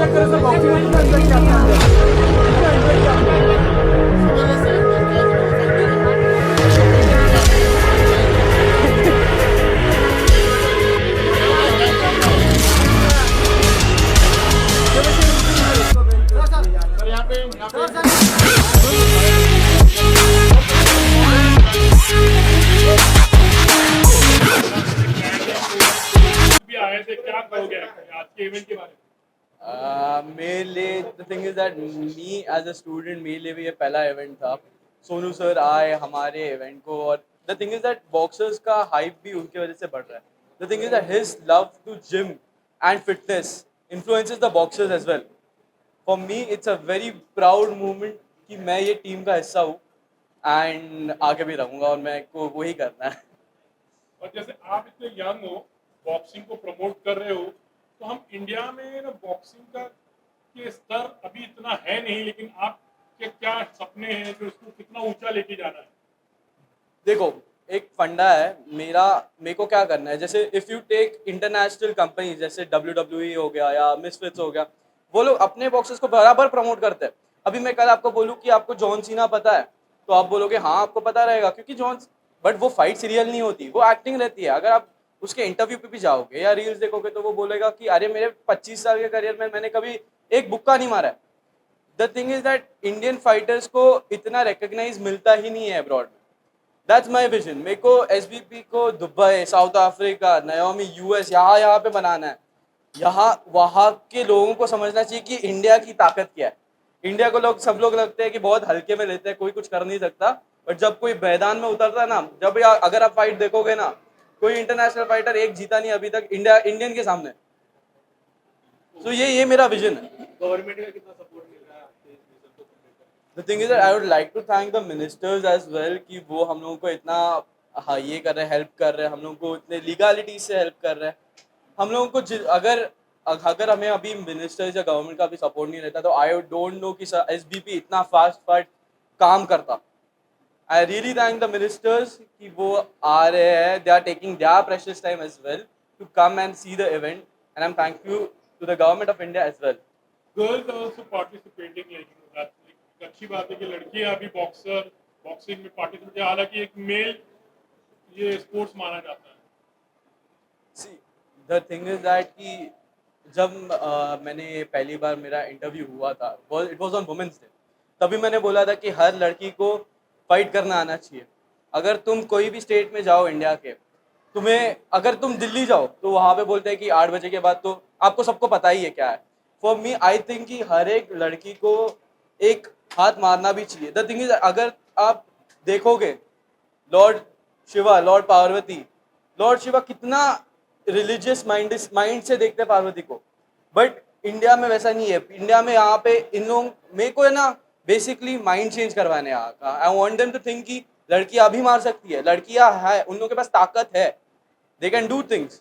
एक तरह से बॉक्सिंग में कितना इन्वेस्ट किया आपने अंदर, कितना इन्वेस्ट किया आपने? सुबह से बहुत ज़्यादा फाइटिंग है, अभी आप देख सकते हैं लाइव में। क्या क्या क्या क्या हो रहा है? ये वैसे उनके लिए उसको बेल्ट ये याद सर है। यहाँ पे फायर एक्सीडेंट हो गया, और कुछ लोग ऑलरेडी चला गया। भी आए थे, क्या कहोगे आज के इवेंट के बारे में? मेरे लिए the thing is that me as a student मेरे लिए भी ये पहला इवेंट था. सोनू सर आए हमारे इवेंट को और the thing is that boxers का हाइप भी उनकी वजह से बढ़ रहा है. The thing is that his love to gym and fitness influences the boxers as well. For me it's a very proud moment कि मैं ये टीम का हिस्सा हूँ एंड आगे भी रहूँगा और मैं को वही करना है. और जैसे आप इतने यंग हो, बॉक्सिंग को प्रमोट कर रहे हो, तो हम इंडिया में ना बॉक्सिंग का के स्तर अभी इतना है नहीं, लेकिन आपके क्या सपने हैं जो इसको कितना ऊंचा लेके जाना है? देखो एक फंडा है मेरा. मेरे को क्या करना है, जैसे if you take international company जैसे WWE हो गया या मिसफिट्स हो गया, वो लोग अपने बॉक्सेस को बराबर प्रमोट करते हैं. अभी मैं कल आपको बोलूँ कि आपको जॉन सीना पता है, तो आप बोलोगे हाँ आपको पता रहेगा क्योंकि जॉन, बट वो फाइट सीरियल नहीं होती, वो एक्टिंग रहती है. अगर आप उसके इंटरव्यू पे भी जाओगे या रील्स देखोगे तो वो बोलेगा कि अरे मेरे 25 साल के करियर में मैंने कभी एक बुक्का नहीं मारा है. The thing is that Indian fighters को इतना रिकग्नाइज मिलता ही नहीं है अब्रॉड में. That's my vision. मेरे को एसबीपी को दुबई, साउथ अफ्रीका, नयोमी, यूएस, यहाँ पे बनाना है. यहाँ वहाँ के लोगों को समझना चाहिए कि इंडिया की ताकत क्या है. इंडिया को लोग सब लोग लगते हैं कि बहुत हल्के में लेते हैं, कोई कुछ कर नहीं सकता. बट जब कोई मैदान में उतरता है ना, जब अगर आप फाइट देखोगे ना, कोई इंटरनेशनल फाइटर एक जीता नहीं अभी तक इंडियन के सामने. तो ये मेरा विजन है. गवर्नमेंट का कितना सपोर्ट मिल रहा है आपके इस विजन को complete करने में? The thing is I would like to thank the ministers as well कि वो हम लोगों को इतना, हाँ ये कर रहे हैं, हेल्प कर रहे हैं, हम लोगों को इतने लीगालिटी से हेल्प कर रहे हैं. हम लोगों को अगर अगर हमें अभी मिनिस्टर्स या गवर्नमेंट का भी सपोर्ट नहीं रहता तो आई डोंट नो कि एसबीपी इतना फास्ट फास्ट काम करता. I really thank the ministers कि वो आ रहे हैं, they are taking their precious time as well to come and see the event and I am thank you to the government of India as well. Girls are also participating, like that's अच्छी बात है कि लड़कियां अभी boxing में participate, हालांकि एक mail ये स्पोर्ट्स माना जाता है. See the thing is that कि जब मैंने पहली बार मेरा इंटरव्यू हुआ था, it was on women's day, तभी मैंने बोला था कि हर लड़की को फाइट करना आना चाहिए. अगर तुम कोई भी स्टेट में जाओ इंडिया के, तुम्हें अगर तुम दिल्ली जाओ तो वहाँ पे बोलते हैं कि 8 बजे के बाद तो आपको सबको पता ही है क्या है. फॉर मी आई थिंक कि हर एक लड़की को एक हाथ मारना भी चाहिए. द थिंग इज अगर आप देखोगे Lord Shiva, Lord Parvati, Lord Shiva कितना रिलीजियस माइंड से देखते हैं पार्वती को. बट इंडिया में वैसा नहीं है. इंडिया में यहाँ पे इन लोग, मेरे को है ना बेसिकली माइंड चेंज करवाने यहाँ का. I want them to think कि लड़कियां भी मार सकती है, लड़कियां है, उन लोगों के पास ताकत है, they can do things.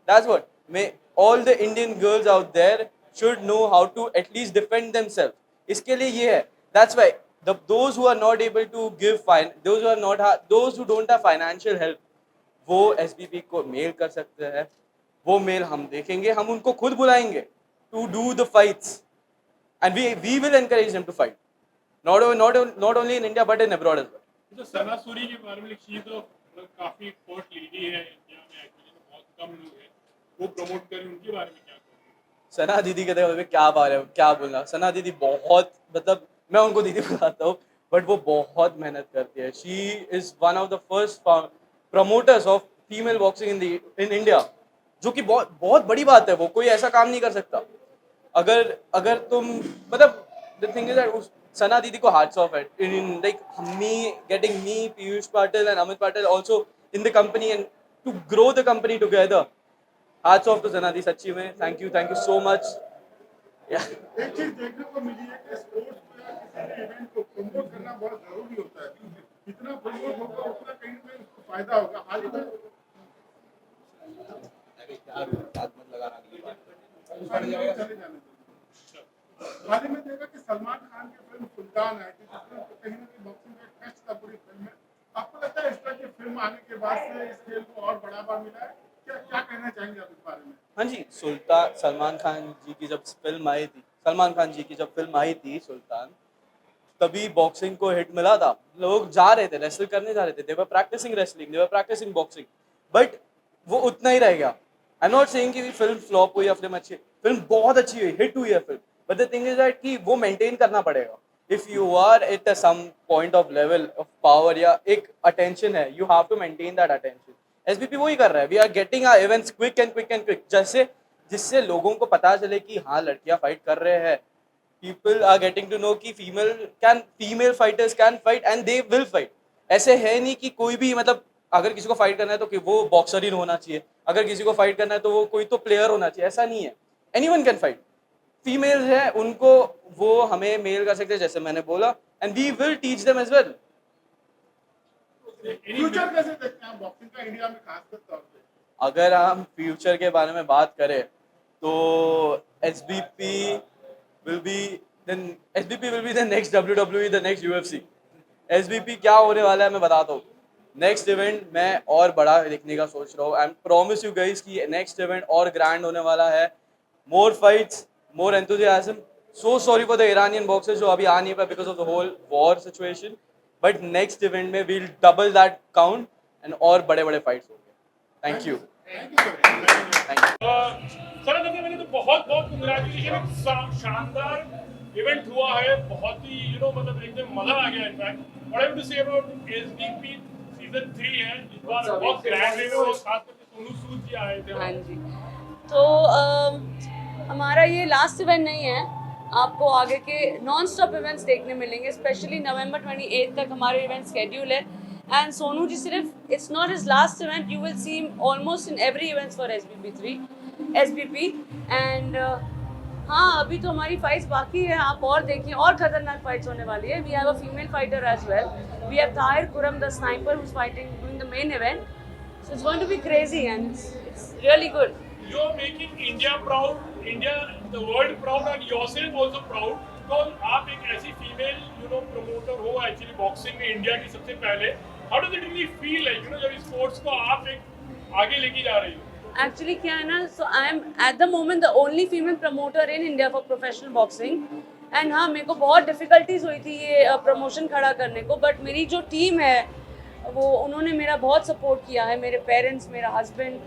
That's what may all the Indian girls out there should know how to at least defend themself. इसके लिए ये है. That's why those who are not able to give those who are not those who don't have financial help, वो SBP को mail कर सकते हैं. वो मेल हम देखेंगे, हम उनको खुद बुलाएंगे to do the fights and we will encourage them to fight, not only in India but in abroad as well. जो सना सूरी के बारे में लिखी तो काफी पोस्ट लेडी है इंडिया में, एक्चुअली में बहुत कम लोग हैं वो प्रमोट करें, उनके बारे में क्या कहोगे? सना दीदी के बारे में क्या बारे में क्या बोलना. सना दीदी बहुत, मतलब मैं उनको दीदी बुलाता हूँ, बट वो बहुत मेहनत करती है. She is one of the first promoters of female boxing in India, जो कि बहुत बहुत बड़ी बात है. वो कोई ऐसा काम नहीं कर सकता. अगर अगर तुम, मतलब the thing is that Sana दीदी को हार्ट्स ऑफ है in like me getting me, Piyush Patil and Amit Patil also in the company and to grow the company together. Hats off to Sana दी, सच्ची में थैंक यू सो मच. एक चीज देखने को मिली है कि स्पोर्ट्स को या किसी भी इवेंट को प्रमोट करना बहुत जरूरी होता है. जितना प्रमोट होगा उतना कहीं ना कहीं उसको फायदा होगा. हाल ही में चले जाने दो. हाल ही में देखा कि सलमान खान की फिल्म सुल्तान है, जिसमें कहीं ना कहीं बॉक्सिंग का टच था पूरी फिल्म में. आपको लगता है इस तरह की फिल्म आने के बाद से इस खेल को और बढ़ावा मिला है? क्या क्या कहना कहना चाहेंगे आप इस बारे में? हाँ जी, सुल्तान सलमान खान जी की जब फिल्म आई थी, सलमान खान जी की जब फिल्म आई थी सुल्तान, तभी बॉक्सिंग को हिट मिला था। लोग जा रहे थे, रेसल करने जा रहे थे, they were practising wrestling, they were practising boxing, but वो उतना ही रह गया। आई एम नॉट सेइंग कि फिल्म फ्लॉप हुई या फिल्म अच्छी, फिल्म बहुत अच्छी हुई, हिट हुई है film, but the thing is that कि वो मेंटेन करना पड़ेगा। If you are at some point of level of power या एक अटेंशन है, you have to maintain that attention. SBP वही कर रहा है, we are getting our events quick and quick and quick, जैसे जिससे लोगों को पता चले कि हाँ लड़कियां फाइट कर रहे हैं। People are getting to know कि female fighters can fight and they will fight। ऐसे है नहीं कि कोई भी मतलब अगर किसी को फाइट करना है तो कि वो बॉक्सर ही होना चाहिए, अगर किसी को फाइट करना है तो वो कोई तो प्लेयर होना चाहिए, ऐसा नहीं है। Anyone can fight. फीमेल्स है उनको वो हमें मेल कर सकते हैं, जैसे मैंने बोला, and we will teach them as well. Future कैसे देखते हैं बॉक्सिंग का इंडिया में खासकर तौर पे? अगर हम फ्यूचर के बारे में बात करें तो SBP will be the next WWE, the next UFC। SBP क्या होने वाला है मैं बताता हूँ। नेक्स्ट इवेंट मैं और बड़ा देखने का सोच रहा हूँ। आई प्रॉमिस यू गाइस कि नेक्स्ट इवेंट और ग्रैंड होने वाला है। More fights, more enthusiasm. So sorry for the Iranian boxers जो अभी आ नहीं पाए because of the whole war situation, but next event में we'll double that count and और बड़े बड़े फाइट्स होंगे। Thank you. Thank you. Sir देखिए मैंने तो बहुत बहुत कंग्रेचुलेशन, एक शानदार इवेंट हुआ है, बहुत ही मतलब एकदम मजा आ गया। In fact what I to say about SDP season 3 है इस बार बहुत ग्रैंड वे में, और खास करके सोनू सूद जी आए थे। हाँ जी, तो हमारा ये लास्ट इवेंट नहीं है, आपको आगे के नॉन स्टॉप इवेंट्स देखने मिलेंगे। स्पेशली नवंबर 28 तक हमारे इवेंट शेड्यूल है, एंड सोनू जी सिर्फ it's not his last event, you will see him almost in every events for SBP। And हाँ, अभी तो हमारी फाइट्स बाकी है, आप और देखिए, और खतरनाक फाइट्स होने वाली है। We have a female fighter as well, we have Tahir Khurram the sniper who is fighting doing the main event, so it's going to be crazy and it's really good. You are making India proud, India, the world proud, and yourself also proud, because आप एक ऐसी female promoter हो actually boxing में India की सबसे पहले। How does it really feel like जब sports को आप एक आगे लेके जा रही हो? एक्चुअली क्या है ना, so I am at the moment the only female promoter in India for professional boxing, and हाँ मेरे को बहुत डिफिकल्टीज हुई थी ये प्रमोशन खड़ा करने को, बट मेरी जो टीम है वो उन्होंने मेरा बहुत सपोर्ट किया है। मेरे पेरेंट्स, मेरा husband,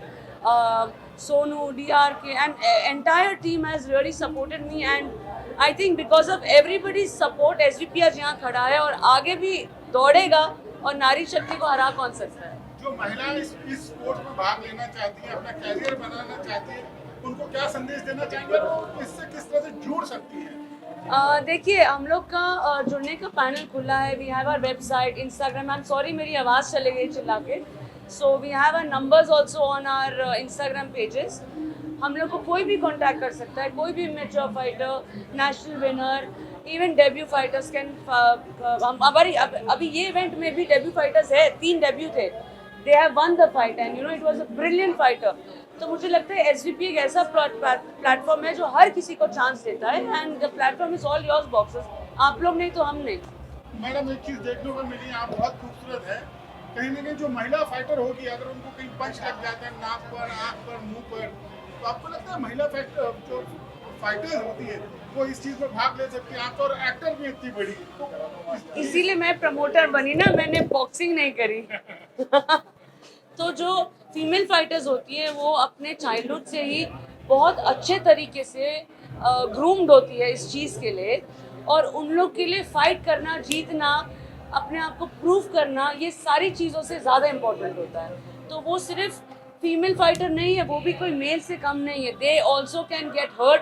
Sonu, DRK, and entire team has really supported me, and I think because of everybody's support SVP आज यहाँ खड़ा है और आगे भी दौड़ेगा, और नारी शक्ति को हरा कौन सकता है। जो महिलाएं इस स्पोर्ट्स में भाग लेना चाहती हैं, अपना कैरियर बनाना चाहती हैं, उनको क्या संदेश देना चाहेंगे और इससे किस तरह से जुड़ सकती हैं? देखिए, हम लोग का जुड़ने का पैनल खुला है। We have our website, Instagram. I am sorry मेरी आवाज़ चले गई चिल्ला के। So we have our numbers also on our Instagram pages. हम लोग को कोई भी कांटेक्ट कर सकता है, कोई भी mature fighter, national winner, even debut fighters can. हमारी अभी ये इवेंट में भी डेब्यू फाइटर्स है, 3 डेब्यू थे, they have one the fight and it was a brilliant fighter. तो मुझे लगता है SVP एक ऐसा प्लेटफॉर्म है जो हर किसी को चांस देता है, and the platform is all yours boxers. आप लोग नहीं तो हम नहीं। मैडम एक चीज़ देखने को मिली यहाँ बहुत खूबसूरत है, कहीं ना कहीं जो महिला फाइटर होगी अगर उनको कहीं पंच लग जाता है नाक पर, आँख पर, मुंह पर, तो आपको लगता है महिला जो फाइटर होती है वो इस चीज़ में भाग ले सकती है? आप और एक्टर भी इतनी बड़ी, तो इसीलिए मैं प्रमोटर बनी ना, मैंने बॉक्सिंग नहीं करी। तो जो फीमेल फाइटर्स होती हैं वो अपने चाइल्डहुड से ही बहुत अच्छे तरीके से ग्रूम्ड होती है इस चीज़ के लिए, और उन लोग के लिए फाइट करना, जीतना, अपने आप को प्रूव करना, ये सारी चीज़ों से ज़्यादा इम्पोर्टेंट होता है। तो वो सिर्फ फीमेल फाइटर नहीं है, वो भी कोई मेल से कम नहीं है। They also can get hurt,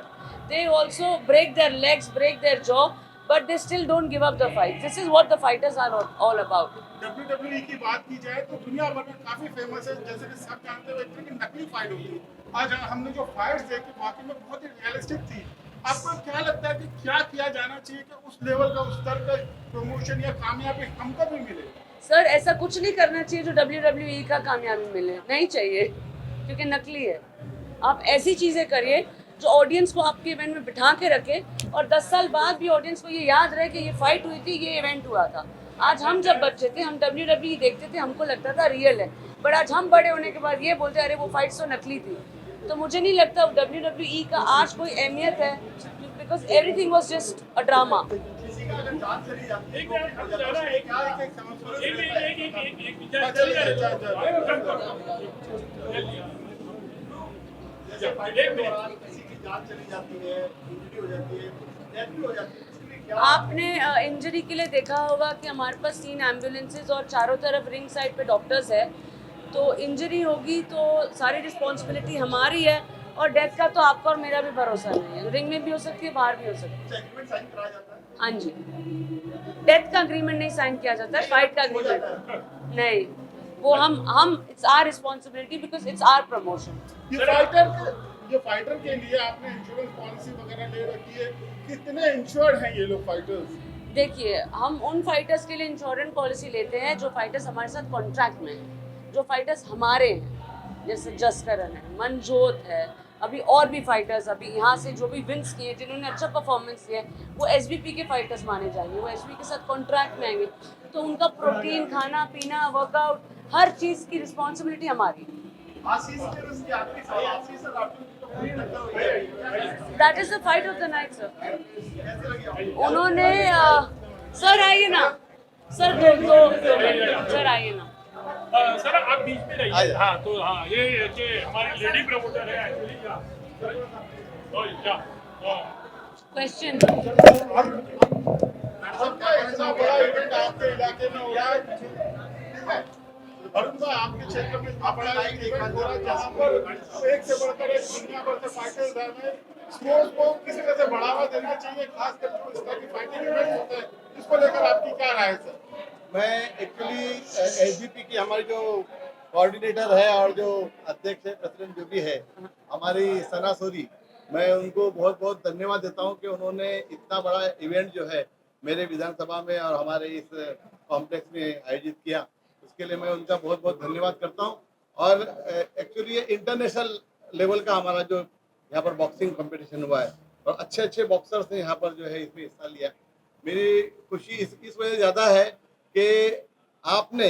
they also break their legs, break their jaw, but they still don't give up the fight. This is what the fighters are all about. WWE की बात की जाए तो दुनिया भर में काफी फेमस है, जैसे कि सब जानते हुए कि नकली फाइट होती है। आज हमने जो फाइट्स देखी वाकई में बहुत ही रियलिस्टिक थी। आपको क्या लगता है कि क्या किया जाना चाहिए कि उस लेवल का, उस स्तर का प्रमोशन या कामयाबी हमको भी मिले? सर ऐसा कुछ नहीं करना चाहिए जो WWE का कामयाबी मिले, नहीं चाहिए, क्योंकि नकली है। आप ऐसी चीज़ें करिए जो ऑडियंस को आपके इवेंट में बिठा के रखे, और 10 साल बाद भी ऑडियंस को ये याद रहे कि ये फाइट हुई थी, ये इवेंट हुआ था। आज हम जब बच्चे थे, हम WWE देखते थे, हमको लगता था रियल है, बट आज हम बड़े होने के बाद ये बोलते हैं अरे वो फाइट्स तो नकली थी। तो मुझे नहीं लगता WWE का आज कोई अहमियत है, because everything was just a drama. किसी का अगर जान चली जाती है एक तो मिनट, क्या एक किसी की जान चली जाती है, इंजरी हो जाती है, डेथ भी हो जाती है, उसके लिए क्या आपने इंजरी के लिए देखा होगा कि हमारे पास 3 एम्बुलेंसेज और चारों तरफ रिंग साइड पे डॉक्टर्स है। तो इंजरी होगी तो सारी रिस्पॉन्सिबिलिटी हमारी है, और डेथ का तो आपका और मेरा भी भरोसा नहीं है। रिंग में भी हो सकती है, बाहर भी हो सकती है। एग्रीमेंट साइन कराया जाता है? हाँ जी, डेथ का अग्रीमेंट नहीं साइन किया जाता है, फाइट का अग्रीमेंट नहीं। वो हम it's our responsibility because it's our promotion. ये फाइटर के लिए आपने इंश्योरेंस पॉलिसी वगैरह ले रखी है, कितने इंश्योर्ड हैं ये लोग फाइटर्स? देखिए, हम उन फाइटर्स के लिए इंश्योरेंस पॉलिसी लेते हैं जो फाइटर्स हमारे साथ कॉन्ट्रैक्ट में हैं, जो फाइटर्स हमारे हैं, जैसे जसकरण है, मनजोत है, अभी और भी फाइटर्स अभी यहाँ से जो भी विन्स किए, जिन्होंने अच्छा परफॉर्मेंस किया है, वो एसबीपी के फाइटर्स माने जाएंगे, वो एसबीपी के साथ कॉन्ट्रैक्ट में आएंगे। तो उनका प्रोटीन, खाना पीना, वर्कआउट, हर चीज़ की रिस्पॉन्सिबिलिटी हमारी है। आशीष के उसकी आखिरी सवाल, आशीष और राहुल की तो पूरी टक्कर हुई है। That is the fight of the night sir. कैसे लगी आपको? उन्होंने सर आइए ना, सर दो सर आइए ना। सर आप बीच में रहिए। हाँ तो हाँ ये कि हमारी लेडी प्रमोटर है एक्चुअली क्या क्वेश्चन सबका इतना बड़ा इवेंट आपके इलाके में हो रहा है, अरुण भाई आपके क्षेत्र में इतना बड़ा इवेंट हो रहा है जहाँ पर एक से बढ़कर एक दुनिया भर से फाइटर्स आ रहे हैं। स्पोर्ट्स को किसी तरह से बढ़ावा देना चाहिए, खासकर जो इस तरह की फाइटिंग इवेंट्स होते हैं, इसको लेकर आपकी क्या राय है सर? मैं एक्चुअली एसजीपी की हमारी जो कोऑर्डिनेटर है और जो अध्यक्ष है, प्रेसिडेंट जो भी है हमारी सना सोरी, मैं उनको बहुत बहुत धन्यवाद देता हूं कि उन्होंने इतना बड़ा इवेंट जो है मेरे विधानसभा में और हमारे इस कॉम्प्लेक्स में आयोजित किया। उसके लिए मैं उनका बहुत बहुत धन्यवाद करता हूं। और एक्चुअली ये इंटरनेशनल लेवल का हमारा जो यहाँ पर बॉक्सिंग कंपटीशन हुआ है और अच्छे अच्छे बॉक्सर्स ने यहाँ पर जो है इसमें हिस्सा लिया। मेरी खुशी इस वजह ज़्यादा है कि आपने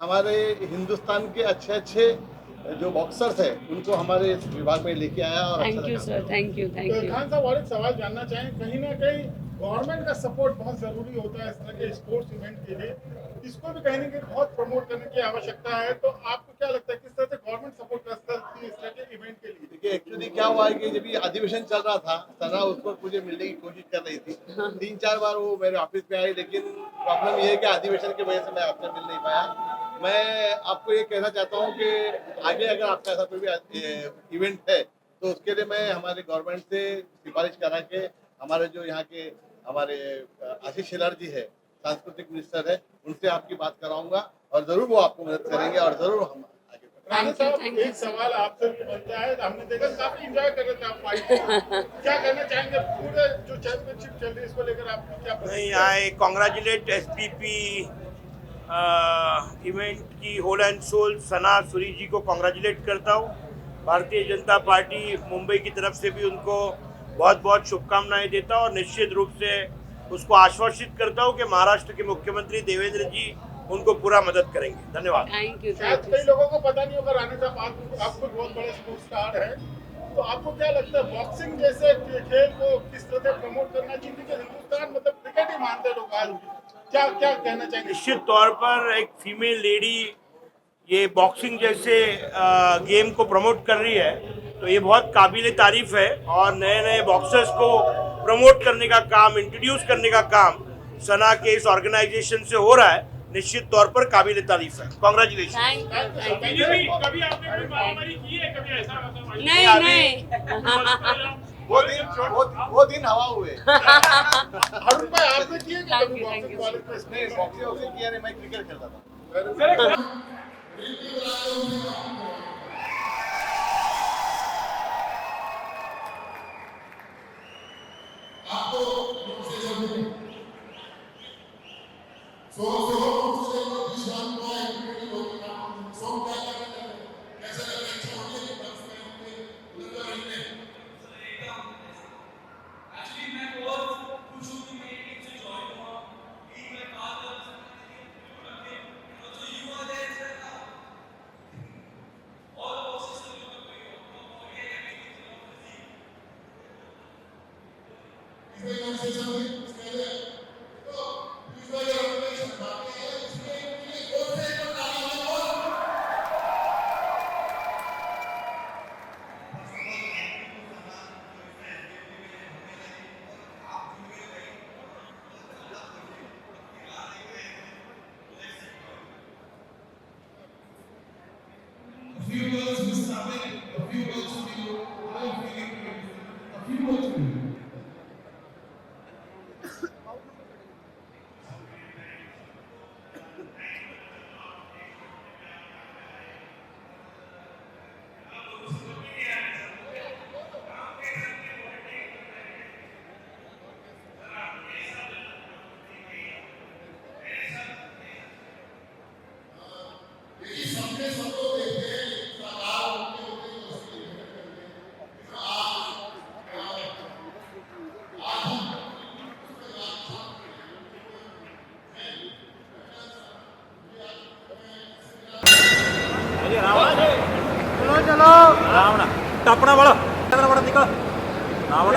हमारे हिंदुस्तान के अच्छे अच्छे जो बॉक्सर्स हैं उनको हमारे इस विभाग में लेके आया और thank you sir, thank you, thank you. Khan साहब और एक सवाल जानना चाहें, कहीं ना कहीं गवर्नमेंट का सपोर्ट बहुत जरूरी होता है इस तरह के स्पोर्ट्स इवेंट के लिए, इसको भी कहीं ना कहीं बहुत प्रमोट करने की आवश्यकता है। तो आपको क्या लगता है किस तरह से गवर्नमेंट सपोर्ट कर सकती है इस तरह के इवेंट के लिए? देखिए एक्चुअली क्या हुआ है कि जब ये अधिवेशन चल रहा था, सना उसको मुझे मिलने की कोशिश कर रही थी, 3-4 बार वो मेरे ऑफिस में आई, लेकिन प्रॉब्लम ये है कि अधिवेशन की वजह से मैं आपसे मिल नहीं पाया। मैं आपको ये कहना चाहता हूँ कि आगे अगर आपका ऐसा कोई भी इवेंट है तो उसके लिए मैं हमारे गवर्नमेंट से सिफारिश करा के हमारे जो यहाँ के हमारे आशीष शेलार जी है, सांस्कृतिक मिनिस्टर है, उनसे आपकी बात कराऊंगा और जरूर वो आपको मदद करेंगे और जरूर हम आगे बढ़ेंगे। राणा साहब एक सवाल आपसे भी बनता है, हमने देखा काफी एंजॉय कर रहे थे आप फाइट को, क्या कहना चाहेंगे पूरे जो चैंपियनशिप चल रही है इसको लेकर आपकी क्या नहीं, आई कॉन्ग्रेचुलेट एसपीपी इवेंट की होल एंड सोल सना सूरी जी को कॉन्ग्रेचुलेट करता हूँ। भारतीय जनता पार्टी मुंबई की तरफ से भी उनको बहुत बहुत शुभकामनाएं देता हूँ और निश्चित रूप से उसको आश्वासित करता हूँ कि महाराष्ट्र के मुख्यमंत्री देवेंद्र जी उनको पूरा मदद करेंगे। धन्यवाद। थैंक यू, शायद कई लोगों को पता नहीं होगा राणा साहब आपको बहुत बड़े स्पोर्ट्स स्टार है, तो आपको क्या लगता है बॉक्सिंग जैसे खेल को किस तरह से प्रमोट करना चाहिए? क्योंकि हिंदुस्तान मतलब क्रिकेट ही मानते हैं लोग आज, क्या क्या कहना चाहेंगे? निश्चित तौर पर एक फीमेल लेडी ये बॉक्सिंग जैसे गेम को प्रमोट कर रही है तो ये बहुत काबिल तारीफ है और नए नए बॉक्सर्स को प्रमोट करने का काम, इंट्रोड्यूस करने का काम सना के इस ऑर्गेनाइजेशन से हो रहा है। निश्चित तौर पर काबिल तारीफ है। कॉन्ग्रेचुलेशन। Thank you. कभी आपने कोई मारामारी की है, कभी ऐसा मतलब नहीं नहीं वो दिन हवा हुए। अरुण भाई आपने किए क्या Thank कभी you, thank boxing you, college में? नहीं बॉक्सिंग किया नहीं, मैं क्रिकेट खेलता था। चलो चलो रावण टपना वाला बड़ा निकल रावण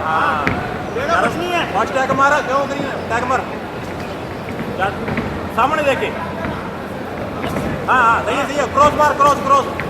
हाँ कुछ नहीं है फर्स्ट टैग मारा क्यों नहीं टैग मार सामने देखे हाँ हाँ सही है क्रॉस मार क्रॉस क्रॉस